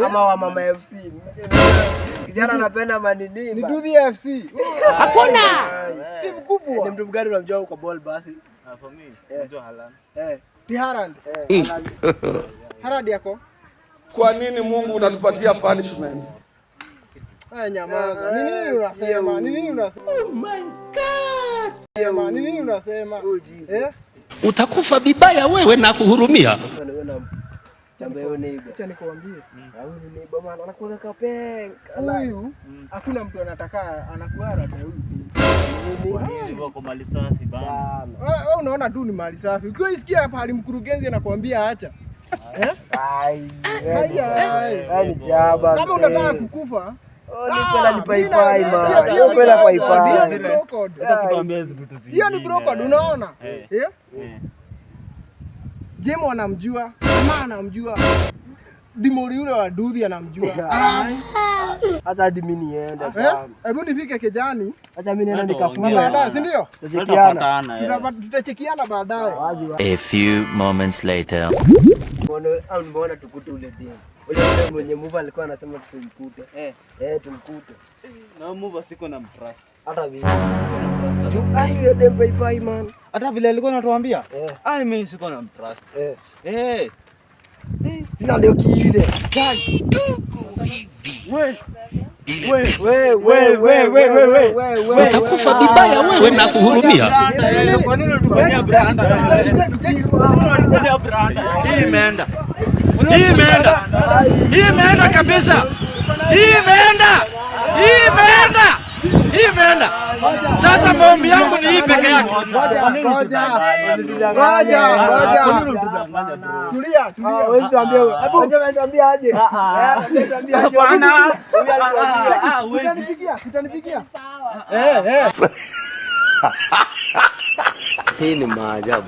Ama wa Mama FC. Kijana anapenda manini. Ni Dudhi FC. Hakuna. Timu kubwa. Ni mtu mgani unamjua kwa ball basi? For me, unajua Haaland. Haaland. Haaland yako. Kwa nini Mungu unatupatia punishment? Nyamaza. Nini unasema? Oh my God. Nini unasema? Utakufa vibaya wewe na kuhurumia. Jambo yao neighbor. Acha nikwambie. Huyu neighbor maana anakuwa kapenga. Huyu hakuna mtu anataka anakuwa rada huyu. Nini wako mali safi bana. Wewe unaona tu ni mali safi. Ukiwa isikia hapa hali mkurugenzi anakuambia acha. Ni jaba. Kama unataka kukufa ni paipai man. Hiyo pela paipai. Hiyo ni crocodile. Hiyo ni crocodile unaona? Jemo anamjua, Mama anamjua. Dimori yule wa Dudhi anamjua. Hata hadi mimi niende. Hebu nifike kijani. Acha mimi niende nikafunga baadaye, si ndio? Tutachekiana baadaye. A few moments later. Mbona tukute ule ding. Ule mwenye move alikuwa anasema tumkute. Tumkute. Na move siko na mtrust. Hata mimi. Hiyo dem paipai man. Hata vile alikuwa anatuambia? Mimi siko na mtrust. Sina ndio kile. Utakufa vibaya wewe na kuhurumia. Kwa nini unatufanyia branda? Hii imeenda. Imeenda kabisa. Imeenda. Sasa maombi yangu ni hii peke yake. Ngoja. Tulia. Wewe tuambie wewe. Hebu tuambie aje. Hapana. Tutanipigia. Hii ni maajabu.